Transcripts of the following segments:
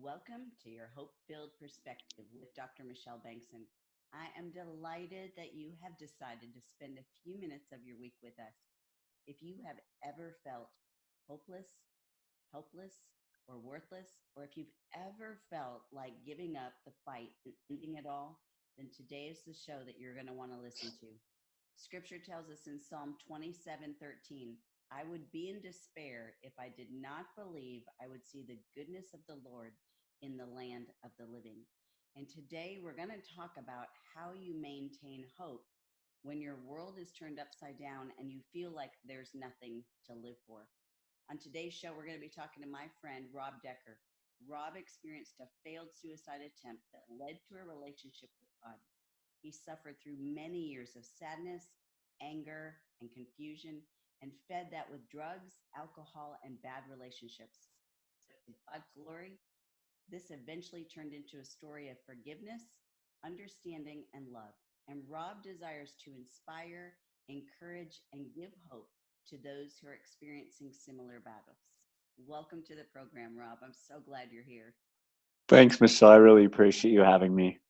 Welcome to your Hope Filled Perspective with Dr. Michelle Bengtson. I am delighted that you have decided to spend a few minutes of your week with us. If you have ever felt hopeless, helpless, or worthless, or if you've ever felt like giving up the fight and ending it all, then today is the show that you're going to want to listen to. Scripture tells us in Psalm 27:13, I would be in despair if I did not believe I would see the goodness of the Lord in the land of the living. And today we're going to talk about how you maintain hope when your world is turned upside down and you feel like there's nothing to live for. On today's show, we're going to be talking to my friend, Rob Decker. Rob experienced a failed suicide attempt that led to a relationship with God. He suffered through many years of sadness, anger, and confusion, and fed that with drugs, alcohol, and bad relationships. But to God's glory, this eventually turned into a story of forgiveness, understanding, and love. And Rob desires to inspire, encourage, and give hope to those who are experiencing similar battles. Welcome to the program, Rob. I'm so glad you're here. Thanks, Michelle. I really appreciate you having me.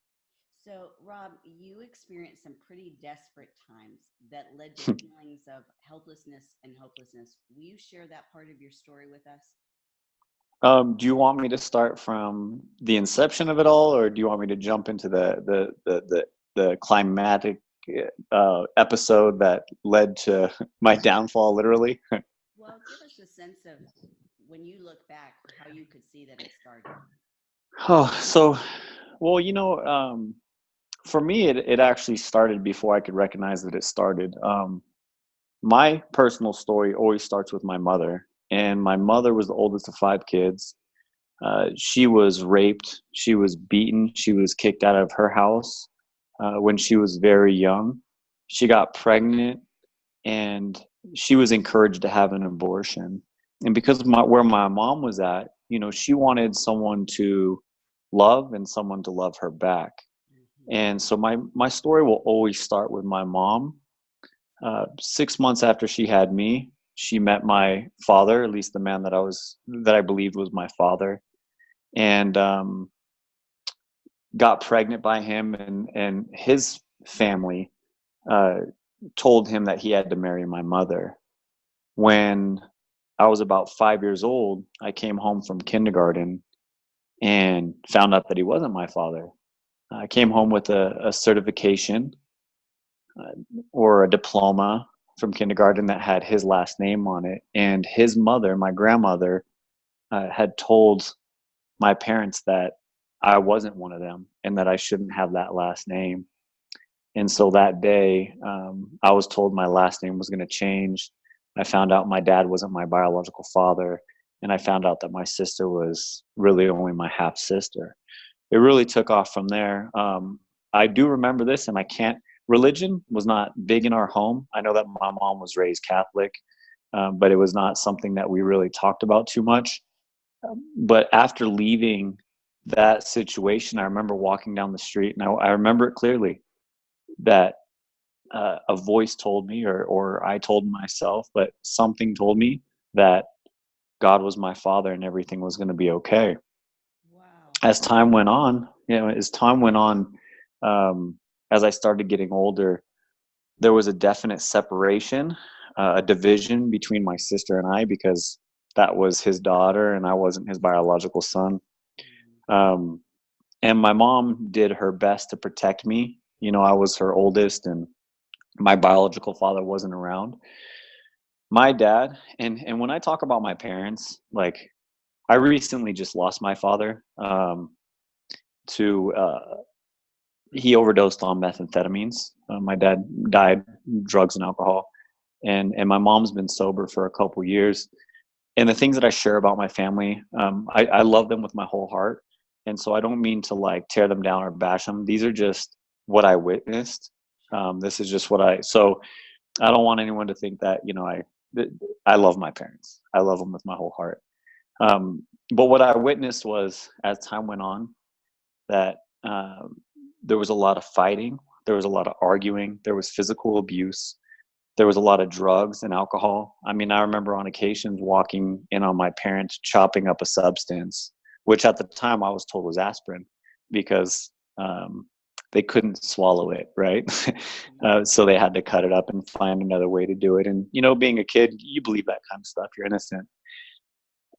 So, Rob, you experienced some pretty desperate times that led to feelings of helplessness and hopelessness. Will you share that part of your story with us? Do you want me to start from the inception of it all, or do you want me to jump into the climatic episode that led to my downfall, literally? Well, give us a sense of when you look back, how you could see that it started. Oh, so well, for me, it actually started before I could recognize that it started. My personal story always starts with my mother, and my mother was the oldest of five kids. She was raped, she was beaten, she was kicked out of her house when she was very young. She got pregnant, and she was encouraged to have an abortion. And because of where my mom was at, she wanted someone to love and someone to love her back. Mm-hmm. And so my story will always start with my mom. 6 months after she had me, she met my father, at least the man that I believed was my father, and got pregnant by him, and his family uh, told him that he had to marry my mother. When I was about 5 years old, I came home from kindergarten and found out that he wasn't my father. I came home with a certification or a diploma from kindergarten that had his last name on it, and his mother, my grandmother, had told my parents that I wasn't one of them and that I shouldn't have that last name. And so that day, I was told my last name was going to change. I found out my dad wasn't my biological father, and I found out that my sister was really only my half sister. It really took off from there. I do remember this, and I can't. Religion was not big in our home. I know that my mom was raised Catholic, but it was not something that we really talked about too much. But after leaving that situation, I remember walking down the street, and I remember it clearly that a voice told me, or I told myself, but something told me that God was my father and everything was going to be okay. Wow. As time went on, um, as I started getting older, there was a definite separation, a division between my sister and I, because that was his daughter and I wasn't his biological son. Mm. Um, and my mom did her best to protect me. I was her oldest, and my biological father wasn't around. My dad, and when I talk about my parents, like, I recently just lost my father to he overdosed on methamphetamines. My dad died drugs and alcohol, and my mom's been sober for a couple years. And the things that I share about my family, I love them with my whole heart, and so I don't mean to like tear them down or bash them. These are just what I witnessed. Sure. This is just what so I don't want anyone to think that I love my parents. I love them with my whole heart. But what I witnessed was, as time went on, that there was a lot of fighting, there was a lot of arguing, there was physical abuse, there was a lot of drugs and alcohol. I mean, I remember on occasions walking in on my parents chopping up a substance which at the time I was told was aspirin because they couldn't swallow it, right? So they had to cut it up and find another way to do it. And, being a kid, you believe that kind of stuff. You're innocent.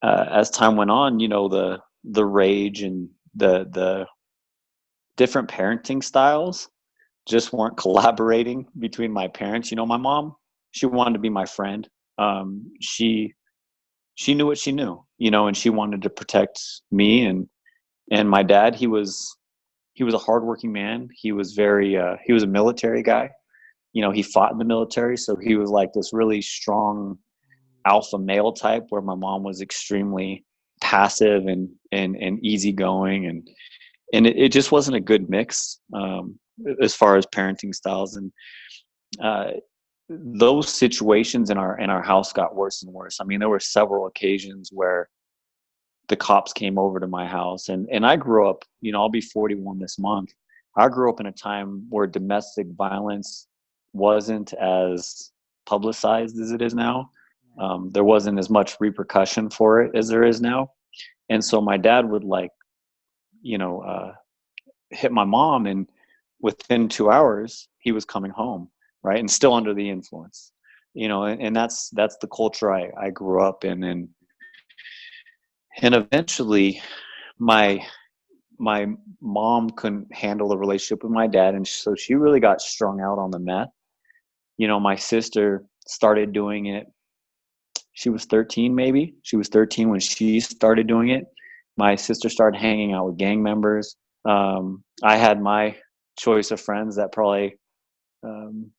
As time went on, the rage and the different parenting styles just weren't collaborating between my parents. My mom, she wanted to be my friend. She knew what she knew, and she wanted to protect me. And my dad, he was a hardworking man. He was a military guy. He fought in the military, so he was like this really strong alpha male type, where my mom was extremely passive and easygoing, and it just wasn't a good mix, as far as parenting styles. And uh, those situations in our house got worse and worse. I mean, there were several occasions where the cops came over to my house, and I grew up, I'll be 41 this month. I grew up in a time where domestic violence wasn't as publicized as it is now. There wasn't as much repercussion for it as there is now. And so my dad would you know, uh, hit my mom, and within 2 hours he was coming home, right? And still under the influence, and that's the culture I grew up in. And eventually my my mom couldn't handle the relationship with my dad, and so she really got strung out on the meth. My sister started doing it. She was 13, maybe. She was 13 when she started doing it. My sister started hanging out with gang members. I had my choice of friends that probably, um,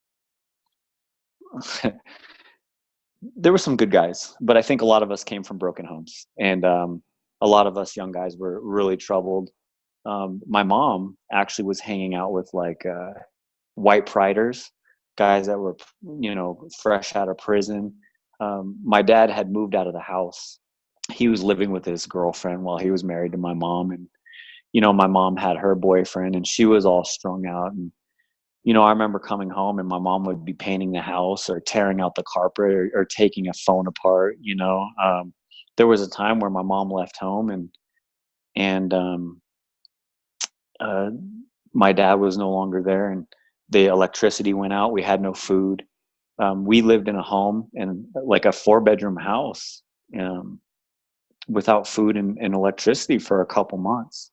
there were some good guys, but I think a lot of us came from broken homes, and a lot of us young guys were really troubled. My mom actually was hanging out with white priders, guys that were, fresh out of prison. My dad had moved out of the house. He was living with his girlfriend while he was married to my mom. And, my mom had her boyfriend, and she was all strung out. And, I remember coming home, and my mom would be painting the house or tearing out the carpet, or taking a phone apart. There was a time where my mom left home, and uh, my dad was no longer there, and the electricity went out. We had no food. We lived in a home, and like a 4-bedroom house, um, without food and electricity for a couple months.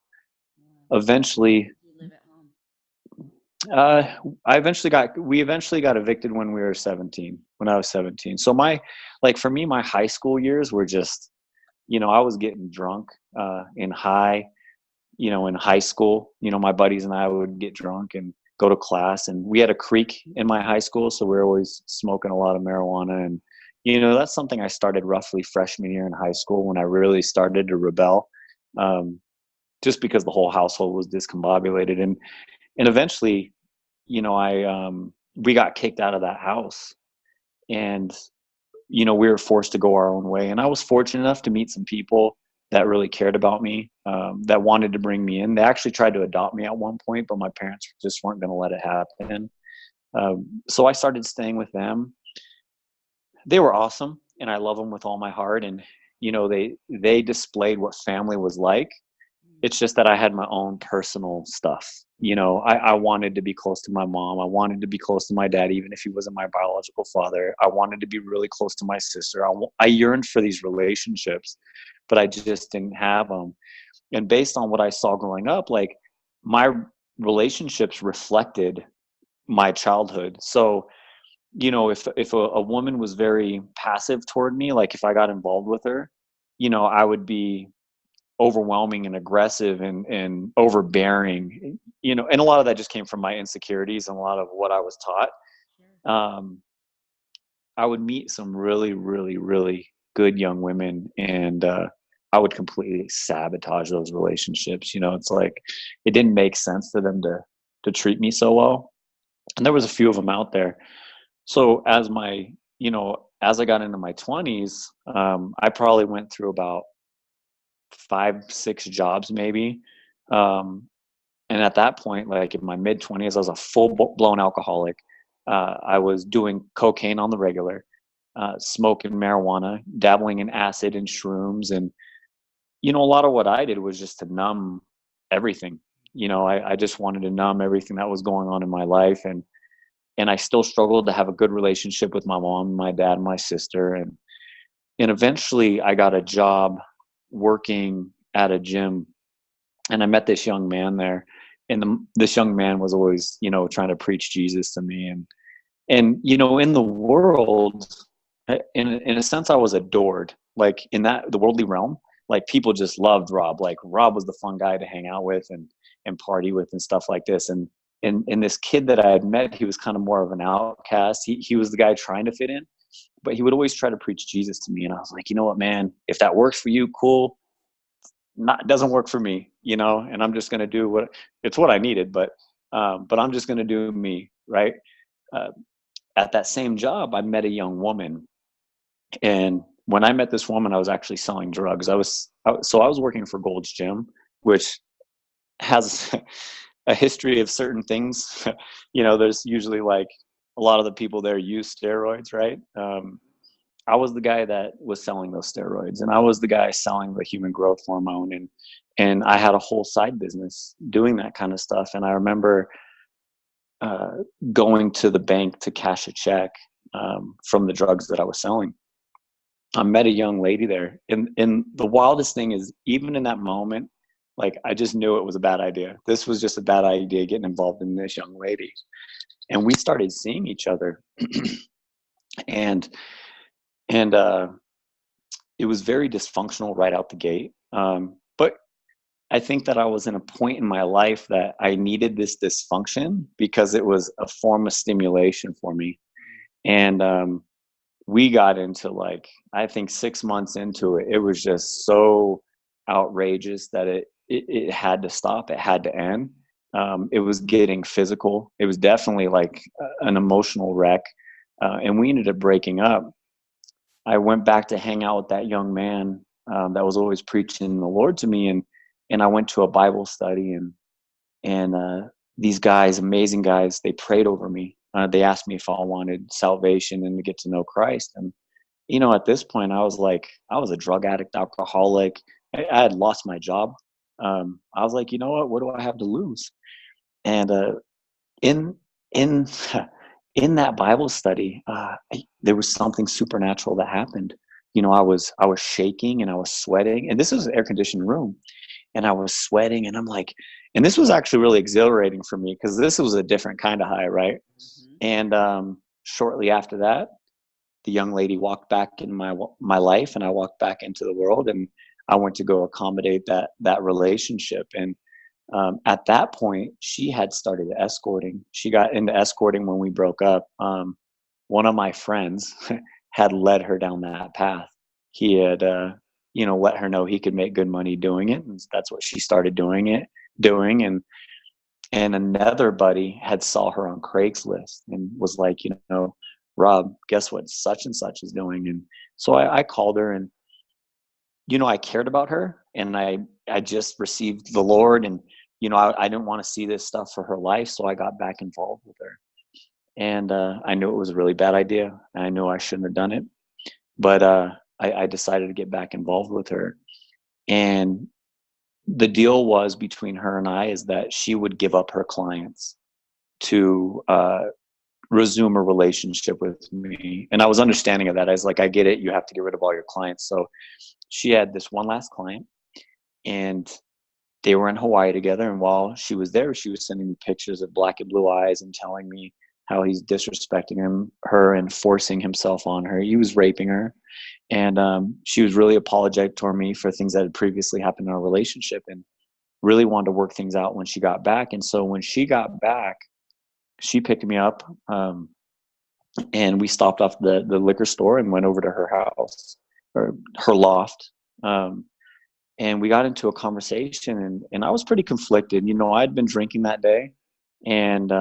Eventually, You live at home. uh, we eventually got evicted when we were 17, when I was 17. So for me, my high school years were just, I was getting drunk, in high school. My buddies and I would get drunk and go to class, and we had a creek in my high school, so we were always smoking a lot of marijuana. And that's something I started roughly freshman year in high school, when I really started to rebel, um, just because the whole household was discombobulated. And eventually, I we got kicked out of that house, and we were forced to go our own way. And I was fortunate enough to meet some people that really cared about me, that wanted to bring me in. They actually tried to adopt me at one point, but my parents just weren't going to let it happen. So I started staying with them. They were awesome, and I love them with all my heart. And they displayed what family was like. It's just that I had my own personal stuff. I wanted to be close to my mom. I wanted to be close to my dad, even if he wasn't my biological father. I wanted to be really close to my sister. I yearned for these relationships, but I just didn't have them. And based on what I saw growing up, my relationships reflected my childhood. So, if a woman was very passive toward me, like if I got involved with her, I would be overwhelming and aggressive and overbearing, and a lot of that just came from my insecurities and a lot of what I was taught. Sure. um, I would meet some really, really, really good young women, and I would completely sabotage those relationships. It's like it didn't make sense for them to treat me so well, and there was a few of them out there. So as I got into my 20s, I probably went through about 5, 6 jobs maybe. Um, and at that point, like in my mid 20s, I was a full blown alcoholic. I was doing cocaine on the regular, smoking marijuana, dabbling in acid and shrooms. And a lot of what I did was just to numb everything. I just wanted to numb everything that was going on in my life. And I still struggled to have a good relationship with my mom, my dad, and my sister. And eventually I got a job working at a gym, and I met this young man there. And this young man was always, trying to preach Jesus to me. And in the world, in a sense, I was adored. Like in the worldly realm, like people just loved Rob. Like Rob was the fun guy to hang out with and party with and stuff like this. And this kid that I had met, he was kind of more of an outcast. He was the guy trying to fit in, but he would always try to preach Jesus to me. And I was like, you know what, man, if that works for you, cool. Not doesn't work for me, and I'm just going to do what I needed, but I'm just going to do me. Right. Uh, at that same job, I met a young woman. And when I met this woman, I was actually selling drugs. So I was working for Gold's Gym, which has a history of certain things. There's usually like a lot of the people there use steroids, right? I was the guy that was selling those steroids, and I was the guy selling the human growth hormone, and I had a whole side business doing that kind of stuff. And I remember uh, going to the bank to cash a check from the drugs that I was selling. I met a young lady there, and the wildest thing is, even in that moment, like I just knew it was a bad idea. This was just a bad idea, getting involved in this young lady, and we started seeing each other, and and it was very dysfunctional right out the gate. But I think that I was in a point in my life that I needed this dysfunction because it was a form of stimulation for me, and we got into, like, I think 6 months into it, it was just so outrageous that it had to stop. It had to end. It was getting physical. It was definitely like an emotional wreck. And we ended up breaking up. I went back to hang out with that young man that was always preaching the Lord to me. And I went to a Bible study, and these guys, amazing guys, they prayed over me. They asked me if I wanted salvation and to get to know Christ. And at this point, I was like, I was a drug addict, alcoholic. I had lost my job. I was like, you know what? What do I have to lose? And in in in that Bible study, there was something supernatural that happened. I was shaking and I was sweating, and this was an air conditioned room, and I was sweating, and I'm like, and this was actually really exhilarating for me because this was a different kind of high, right? Mm-hmm. And shortly after that, the young lady walked back in my life, and I walked back into the world, and I went to go accommodate that relationship. And at that point, she had started escorting. She got into escorting when we broke up. One of my friends had led her down that path. He had let her know he could make good money doing it, and that's what she started doing. And another buddy had saw her on Craigslist and was like, Rob, guess what such and such is doing? And so I called her, and I cared about her, and I just received the Lord, and I didn't want to see this stuff for her life, so I got back involved with her. And I knew it was a really bad idea, and I knew I shouldn't have done it, but I decided to get back involved with her. And the deal was between her and I is that she would give up her clients to resume a relationship with me. And I was understanding of that. I was like, I get it. You have to get rid of all your clients. So she had this one last client, and they were in Hawaii together. And while she was there, she was sending me pictures of black and blue eyes and telling me how he's disrespecting her and forcing himself on her. He was raping her. And she was really apologetic toward me for things that had previously happened in our relationship, and really wanted to work things out when she got back. And so when she got back, she picked me up, and we stopped off the liquor store and went over to her house, or her loft. And we got into a conversation, and I was pretty conflicted. I'd been drinking that day, and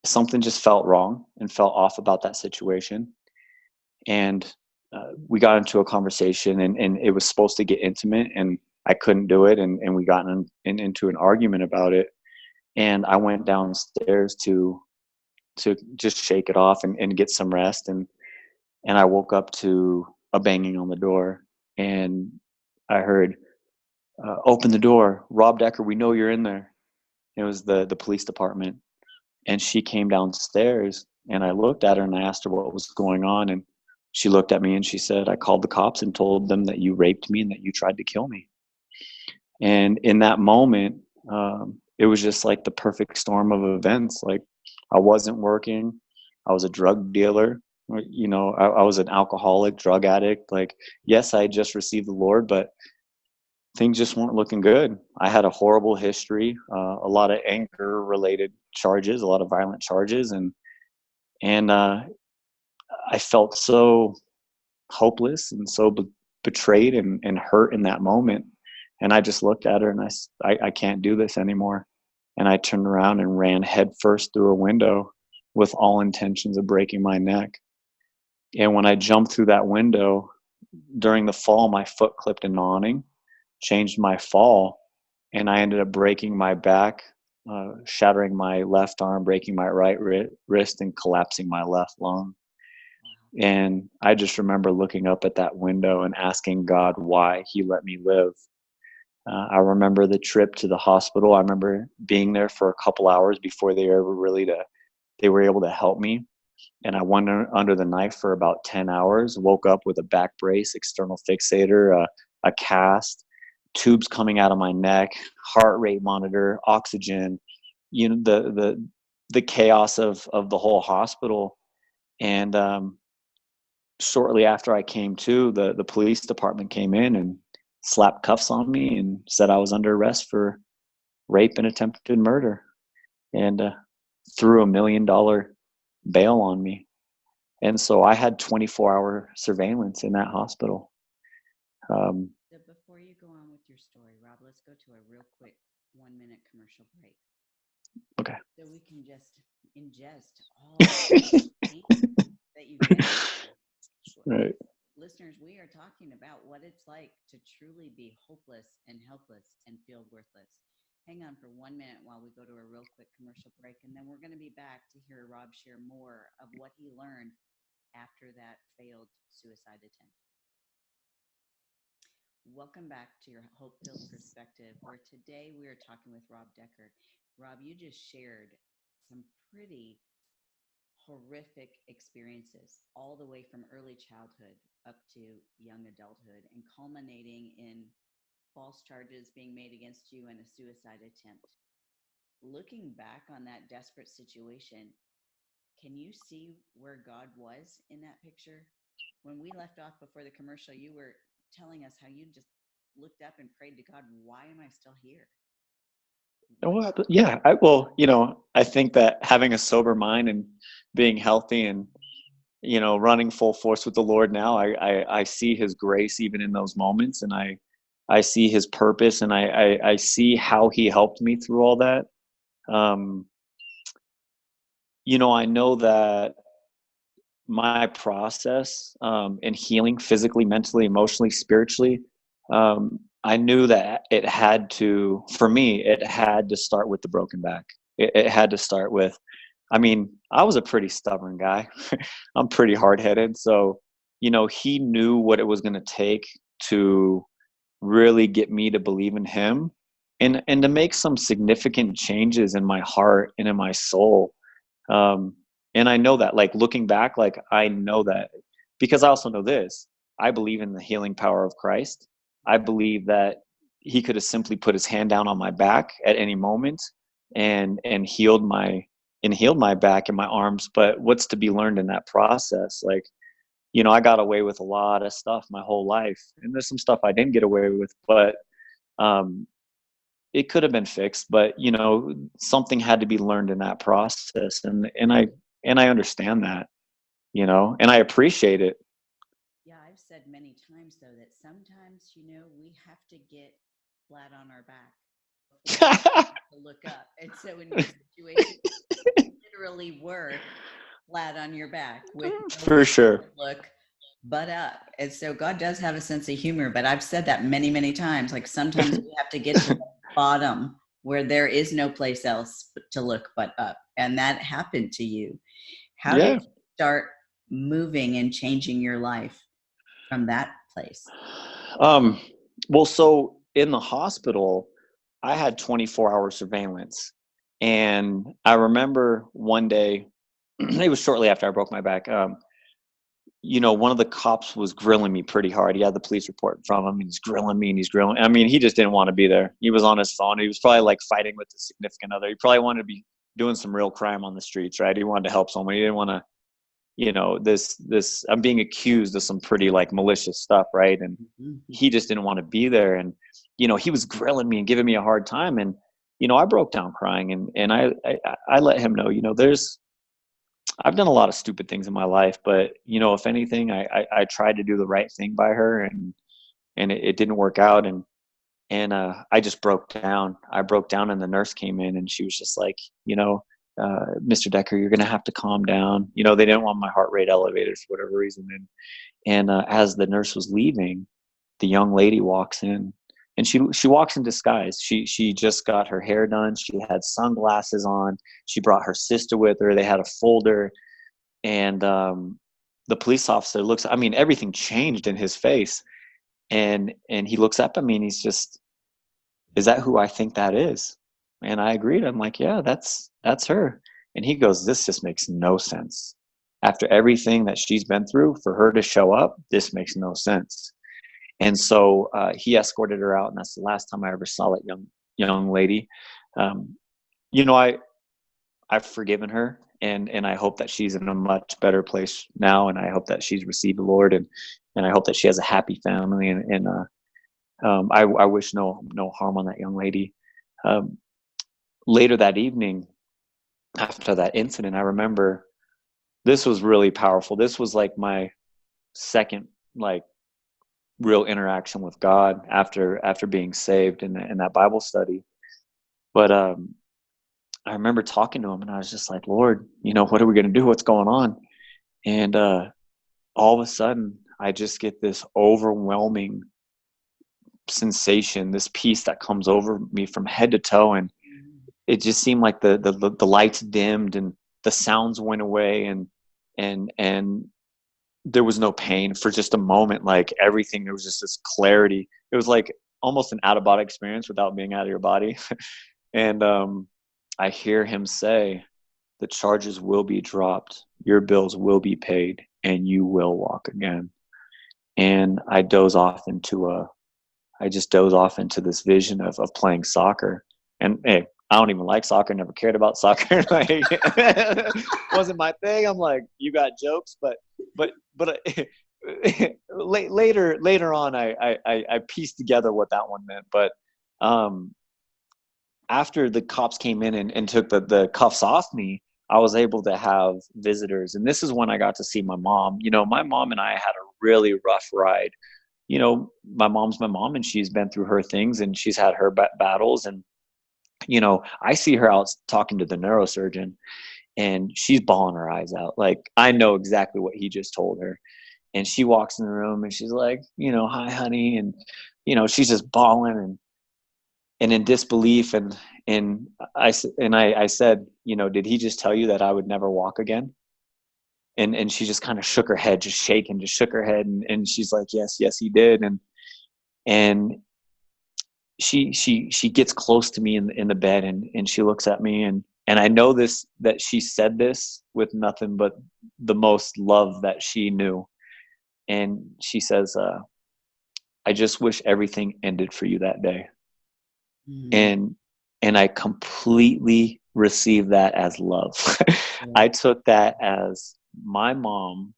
something just felt wrong and felt off about that situation. And we got into a conversation, and it was supposed to get intimate, and I couldn't do it. And we got into an argument about it. And I went downstairs to just shake it off and get some rest. And I woke up to a banging on the door, and I heard, open the door, Rob Decker, we know you're in there. It was the police department. And she came downstairs, and I looked at her and I asked her what was going on. And she looked at me and she said, I called the cops and told them that you raped me and that you tried to kill me. And in that moment, it was just like the perfect storm of events. Like, I wasn't working. I was a drug dealer. I was an alcoholic, drug addict. Like, yes, I had just received the Lord, but things just weren't looking good. I had a horrible history, a lot of anger related charges, a lot of violent charges. And I felt so hopeless and so betrayed and hurt in that moment. And I just looked at her and I can't do this anymore. And I turned around and ran headfirst through a window with all intentions of breaking my neck. And when I jumped through that window during the fall, my foot clipped an awning, changed my fall, and I ended up breaking my back, shattering my left arm, breaking my right wrist, and collapsing my left lung. And I just remember looking up at that window and asking God why he let me live. I remember the trip to the hospital. I remember being there for a couple hours before they were able to help me. And I went under the knife for about 10 hours, woke up with a back brace, external fixator, a cast, tubes coming out of my neck, heart rate monitor, oxygen, the chaos of the whole hospital. And shortly after I came to, the police department came in and slapped cuffs on me and said I was under arrest for rape and attempted murder, and threw $1 million bail on me. And so I had 24-hour surveillance in that hospital. So before you go on with your story, Rob, let's go to a real quick 1-minute commercial break. Okay. So we can just ingest all the pain that you've been through. Right. Listeners, we are talking about what it's like to truly be hopeless and helpless and feel worthless. Hang on for 1 minute while we go to a real quick commercial break, and then we're going to be back to hear Rob share more of what he learned after that failed suicide attempt. Welcome back to your Hope-Filled Perspective, where today we are talking with Rob Decker. Rob, you just shared some pretty horrific experiences all the way from early childhood up to young adulthood and culminating in false charges being made against you and a suicide attempt. Looking back on that desperate situation, can you see where God was in that picture? When we left off before the commercial, you were telling us how you just looked up and prayed to God, why am I still here? Oh, yeah. I think that having a sober mind and being healthy and, running full force with the Lord now, I see his grace even in those moments, and I see his purpose, and I see how he helped me through all that. I know that my process in healing physically, mentally, emotionally, spiritually, I knew that for me, it had to start with the broken back. It had to start with, I was a pretty stubborn guy. I'm pretty hard headed. So, he knew what it was going to take to really get me to believe in him and to make some significant changes in my heart and in my soul. And I know that, like, looking back, like, I know that because I also know this. I believe in the healing power of Christ. I believe that he could have simply put his hand down on my back at any moment and healed my back and my arms. But what's to be learned in that process? Like, I got away with a lot of stuff my whole life, and there's some stuff I didn't get away with, but it could have been fixed. But something had to be learned in that process, and I understand that, and I appreciate it. Yeah, I've said many times, though, that sometimes, we have to get flat on our back before to look up. And so in your situation, you literally were flat on your back with For sure. look but up. And so God does have a sense of humor, but I've said that many, many times. Like, sometimes we have to get to the bottom where there is no place else to look but up. And that happened to you. How Yeah. did you start moving and changing your life from that place? Well, so in the hospital, I had 24-hour surveillance. And I remember one day, it was shortly after I broke my back. One of the cops was grilling me pretty hard. He had the police report from him. He's grilling me and he's grilling. I mean, he just didn't want to be there. He was on his phone. He was probably like fighting with his significant other. He probably wanted to be doing some real crime on the streets, right? He wanted to help someone. He didn't want to, I'm being accused of some pretty like malicious stuff, right? And he just didn't want to be there. And, he was grilling me and giving me a hard time. And, I broke down crying and I let him know, I've done a lot of stupid things in my life, but if anything, I tried to do the right thing by her, and it didn't work out, and I just broke down. I broke down, and the nurse came in, and she was just like, Mr. Decker, you're gonna have to calm down. They didn't want my heart rate elevated for whatever reason, and as the nurse was leaving, the young lady walks in, and she walks in disguise. She just got her hair done. She had sunglasses on. She brought her sister with her. They had a folder, and the police officer looks. I mean, everything changed in his face, and he looks up at me, and he's just, "Is that who I think that is?" And I agreed. I'm like, "Yeah, that's her." And he goes, "This just makes no sense. After everything that she's been through, for her to show up, this makes no sense." And so he escorted her out, and that's the last time I ever saw that young lady. Um, I've forgiven her, and I hope that she's in a much better place now, and I hope that she's received the Lord, and I hope that she has a happy family, and I wish no harm on that young lady. Um, Later that evening, after that incident, I remember this was really powerful. This was like my second like real interaction with God after being saved in that Bible study. But I remember talking to him, and I was just like, "Lord, what are we going to do? What's going on?" And all of a sudden, I just get this overwhelming sensation, this peace that comes over me from head to toe, and it just seemed like the lights dimmed and the sounds went away, and there was no pain for just a moment. Like everything, there was just this clarity. It was like almost an out of body experience without being out of your body. And I hear him say, "The charges will be dropped, your bills will be paid, and you will walk again." And I just doze off into this vision of playing soccer. And hey, I don't even like soccer, never cared about soccer. Like, wasn't my thing. I'm like, you got jokes, but later on, I pieced together what that one meant. But after the cops came in and took the cuffs off me, I was able to have visitors. And this is when I got to see my mom. My mom and I had a really rough ride. My mom's my mom, and she's been through her things, and she's had her battles. And, I see her out talking to the neurosurgeon, and she's bawling her eyes out. Like, I know exactly what he just told her. And she walks in the room, and she's like, "Hi, honey." And, she's just bawling and in disbelief. And I said, "Did he just tell you that I would never walk again?" And she just kind of shook her head, just shook her head. And she's like, yes, he did. And she gets close to me in the bed, and she looks at me, and I know that she said this with nothing but the most love that she knew. And she says, "I just wish everything ended for you that day." And I completely received that as love. I took that as my mom,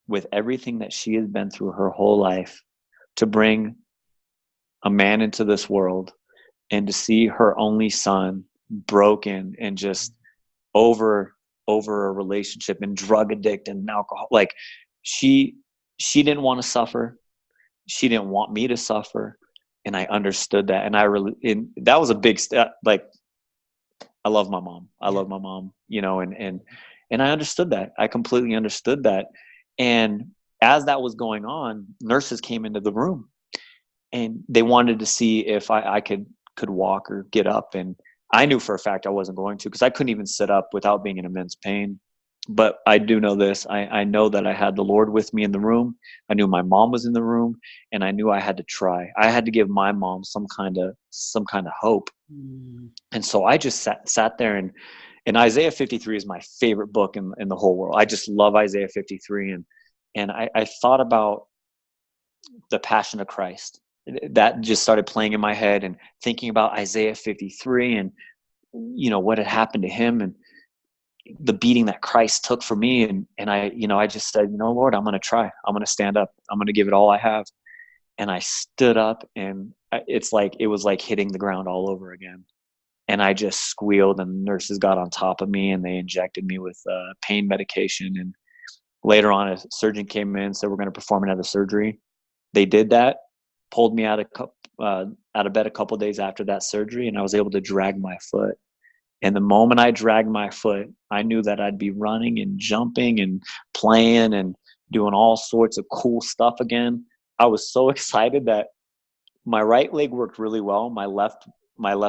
with everything that she has been through her whole life, to bring a man into this world and to see her only son broken and just over a relationship and drug addict and alcohol. Like, she didn't want to suffer. She didn't want me to suffer. And I understood that. And that was a big step. Like, I love my mom. I love my mom, and I understood that. I completely understood that. And as that was going on, nurses came into the room, and they wanted to see if I could walk or get up. And I knew for a fact I wasn't going to, because I couldn't even sit up without being in immense pain. But I do know this. I know that I had the Lord with me in the room. I knew my mom was in the room, and I knew I had to try. I had to give my mom some kind of hope. Mm. And so I just sat there, and Isaiah 53 is my favorite book in the whole world. I just love Isaiah 53. And I thought about the Passion of Christ. That just started playing in my head, and thinking about Isaiah 53 and what had happened to him, and the beating that Christ took for me. And I just said, Lord, I'm going to try. I'm going to stand up. I'm going to give it all I have. And I stood up, and it was like hitting the ground all over again. And I just squealed, and the nurses got on top of me, and they injected me with pain medication. And later on, a surgeon came in and said, we're going to perform another surgery. They did that, pulled me out of bed a couple of days after that surgery, and I was able to drag my foot. And the moment I dragged my foot, I knew that I'd be running and jumping and playing and doing all sorts of cool stuff again. I was so excited that my right leg worked really well. My left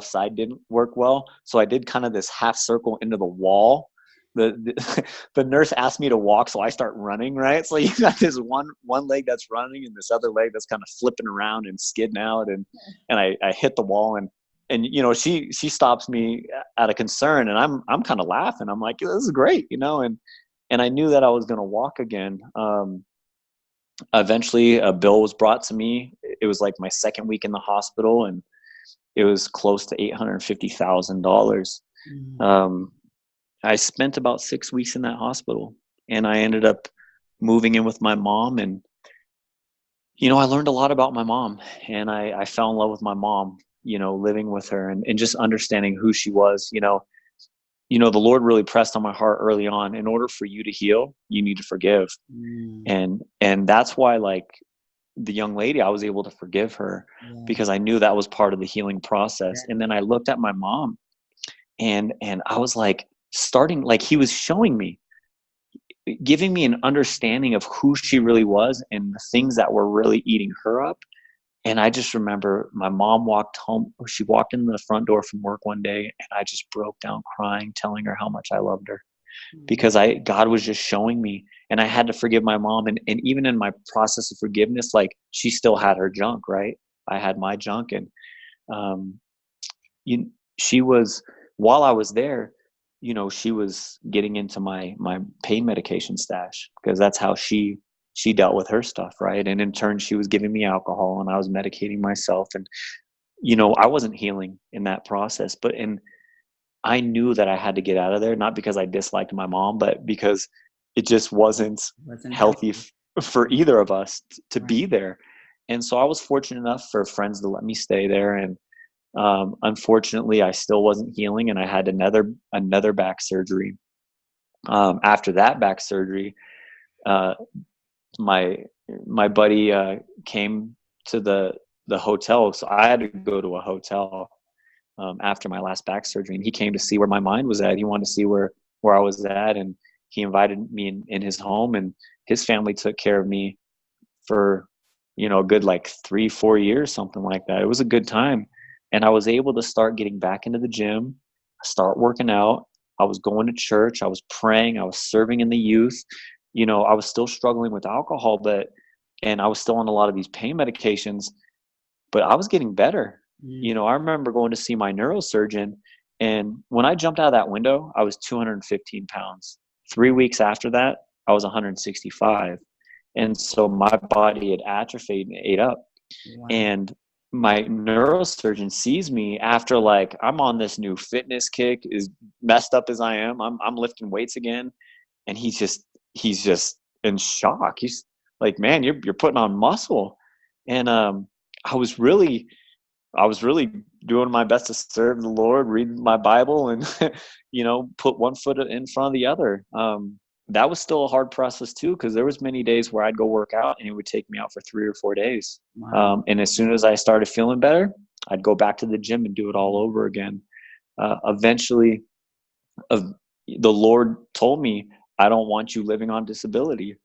side didn't work well. So I did kind of this half circle into the wall. The nurse asked me to walk, so I start running, right? So you got this one leg that's running, and this other leg that's kind of flipping around and skidding out, and I hit the wall, and she stops me out of concern, and I'm kind of laughing. I'm like, this is great, and I knew that I was going to walk again. Eventually a bill was brought to me. It was like my second week in the hospital, and it was close to $850,000. Mm. I spent about 6 weeks in that hospital, and I ended up moving in with my mom. And I learned a lot about my mom, and I fell in love with my mom, living with her, and just understanding who she was. The Lord really pressed on my heart early on, in order for you to heal, you need to forgive. Mm. And that's why, like, the young lady, I was able to forgive her, Yeah. because I knew that was part of the healing process. Right. And then I looked at my mom, and I was like, starting, like, he was showing me, giving me an understanding of who she really was and the things that were really eating her up. And I just remember my mom walked home. She walked in the front door from work one day, and I just broke down crying, telling her how much I loved her, Mm. because God was just showing me, and I had to forgive my mom. And even in my process of forgiveness, like, she still had her junk, right? I had my junk. And um, you, she was, while I was there, she was getting into my pain medication stash, because that's how she dealt with her stuff, right? And in turn, she was giving me alcohol, and I was medicating myself. And I wasn't healing in that process, and I knew that I had to get out of there, not because I disliked my mom, but because it just wasn't Wasn't healthy healthy. for either of us to be Right. there. And so I was fortunate enough for friends to let me stay there. And unfortunately, I still wasn't healing, and I had another back surgery. After that back surgery, uh, my my buddy came to the hotel, so I had to go to a hotel after my last back surgery, and he came to see where my mind was at. He wanted to see where I was at, and he invited me in his home, and his family took care of me for a good, like, 3-4 years, something like that. It was a good time, and I was able to start getting back into the gym, start working out. I was going to church, I was praying, I was serving in the youth. I was still struggling with alcohol, and I was still on a lot of these pain medications, but I was getting better. Mm. I remember going to see my neurosurgeon, and when I jumped out of that window, I was 215 pounds. 3 weeks after that, I was 165. And so my body had atrophied and ate up. Wow. And my neurosurgeon sees me after, like, I'm on this new fitness kick, as messed up as I am. I'm lifting weights again. And he's just in shock. He's like, man, you're putting on muscle. And I was really I was really doing my best to serve the Lord, read my Bible, and put one foot in front of the other. That was still a hard process too, because there was many days where I'd go work out, and it would take me out for 3 or 4 days. Wow. And as soon as I started feeling better, I'd go back to the gym and do it all over again. Eventually, uh, the Lord told me, I don't want you living on disability.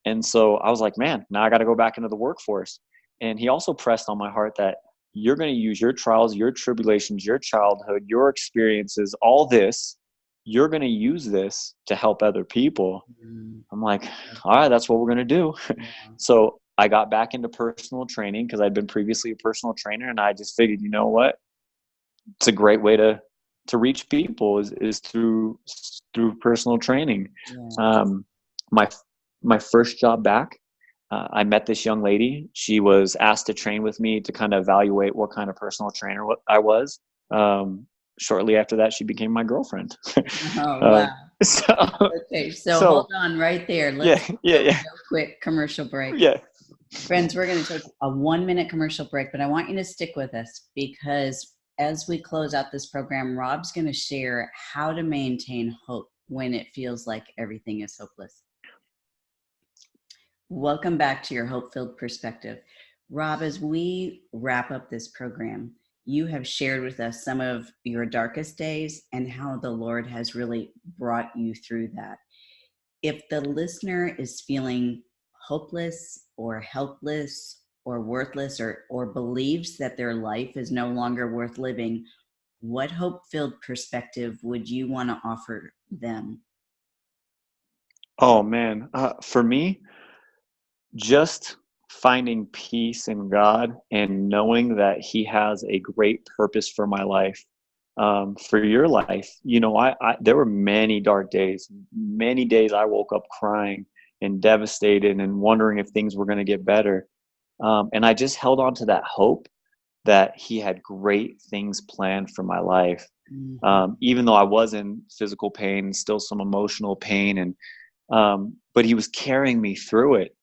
And so I was like, man, now I got to go back into the workforce. And he also pressed on my heart that you're going to use your trials, your tribulations, your childhood, your experiences, all this. you're going to use this to help other people. Mm. I'm like, all right, that's what we're going to do. Yeah. So I got back into personal training because I'd been previously a personal trainer, and I just figured, you know what? It's a great way to reach people is through personal training. Yeah. My first job back, I met this young lady. She was asked to train with me to kind of evaluate what kind of personal trainer I was. Shortly after that, she became my girlfriend. Oh, wow. So, Okay, so hold on right there. Let's yeah, do a real quick commercial break. yeah. Friends, we're going to take a 1-minute commercial break, but I want you to stick with us because as we close out this program, Rob's going to share how to maintain hope when it feels like everything is hopeless. Welcome back to your Hope-Filled Perspective. Rob, as we wrap up this program, you have shared with us some of your darkest days and how the Lord has really brought you through that. If the listener is feeling hopeless or helpless or worthless or believes that their life is no longer worth living, what hope-filled perspective would you want to offer them? Oh man, for me, just finding peace in God and knowing that He has a great purpose for my life, for your life. You know, I there were many dark days, many days I woke up crying and devastated and wondering if things were going to get better. And I just held on to that hope that He had great things planned for my life. Mm-hmm. Even though I was in physical pain and still some emotional pain, and but He was carrying me through it.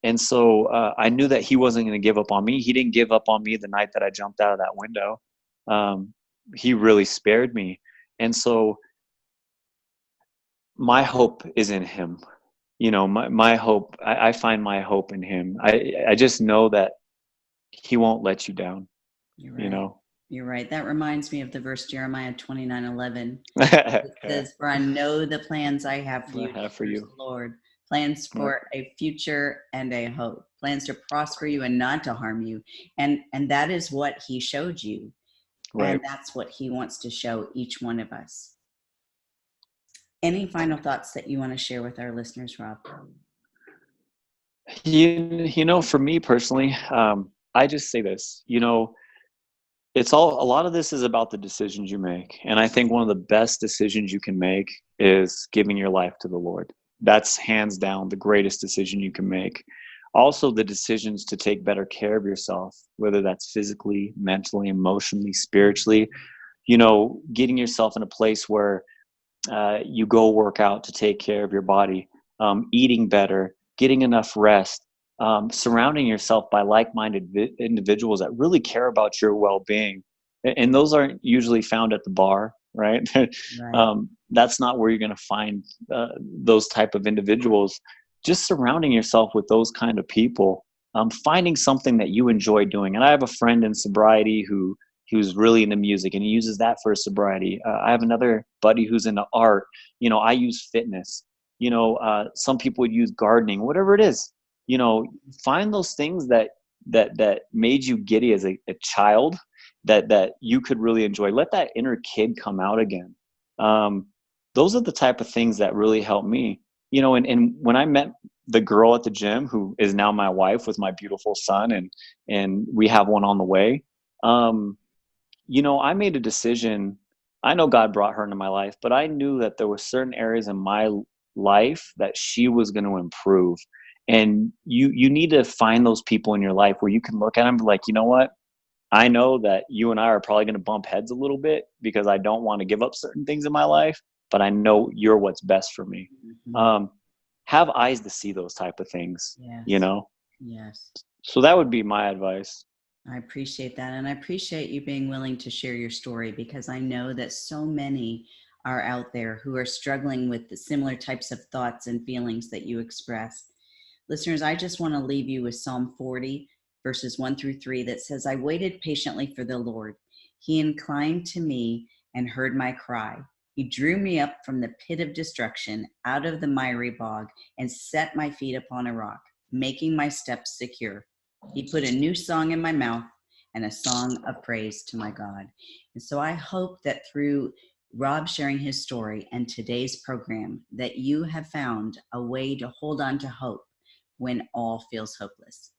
And so I knew that He wasn't going to give up on me. He didn't give up on me the night that I jumped out of that window. He really spared me. And so my hope is in Him. You know, my hope, I find my hope in Him. I just know that He won't let you down, You're you right. know. You're right. That reminds me of the verse Jeremiah 29:11. It says, "For I know the plans I have for I you, have for declares you. the Lord, plans Right. for a future and a hope, plans to prosper you and not to harm you." And that is what He showed you. Right. And that's what He wants to show each one of us. Any final thoughts that you want to share with our listeners, Rob? You know, for me personally, I just say this, you know, a lot of this is about the decisions you make. And I think one of the best decisions you can make is giving your life to the Lord. That's hands down the greatest decision you can make. Also, the decisions to take better care of yourself, whether that's physically, mentally, emotionally, spiritually, you know, getting yourself in a place where you go work out to take care of your body, eating better, getting enough rest, surrounding yourself by like-minded individuals that really care about your well-being. And those aren't usually found at the bar, right? Right. That's not where you're going to find those type of individuals. Just surrounding yourself with those kind of people, finding something that you enjoy doing. And I have a friend in sobriety who he was really into music and he uses that for his sobriety. I have another buddy who's into art. You know, I use fitness. You know, some people would use gardening, whatever it is. You know, find those things that made you giddy as a child that you could really enjoy. Let that inner kid come out again. Those are the type of things that really help me. You know, and when I met the girl at the gym who is now my wife with my beautiful son, and we have one on the way. You know, I made a decision. I know God brought her into my life, but I knew that there were certain areas in my life that she was going to improve. And you need to find those people in your life where you can look at them and be like, you know what? I know that you and I are probably going to bump heads a little bit because I don't want to give up certain things in my life, but I know you're what's best for me. Mm-hmm. Have eyes to see those type of things, you Yes. know? Yes. So that would be my advice. I appreciate that. And I appreciate you being willing to share your story because I know that so many are out there who are struggling with the similar types of thoughts and feelings that you express. Listeners, I just want to leave you with Psalm 40, verses 1-3, that says, "I waited patiently for the Lord. He inclined to me and heard my cry. He drew me up from the pit of destruction, out of the miry bog, and set my feet upon a rock, making my steps secure. He put a new song in my mouth and a song of praise to my God." And so I hope that through Rob sharing his story, and today's program that you have found a way to hold on to hope when all feels hopeless.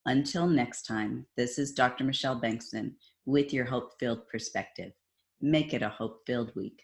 Until next time, this is Dr. Michelle Bengtson with your hope-filled perspective. Make it a hope-filled week.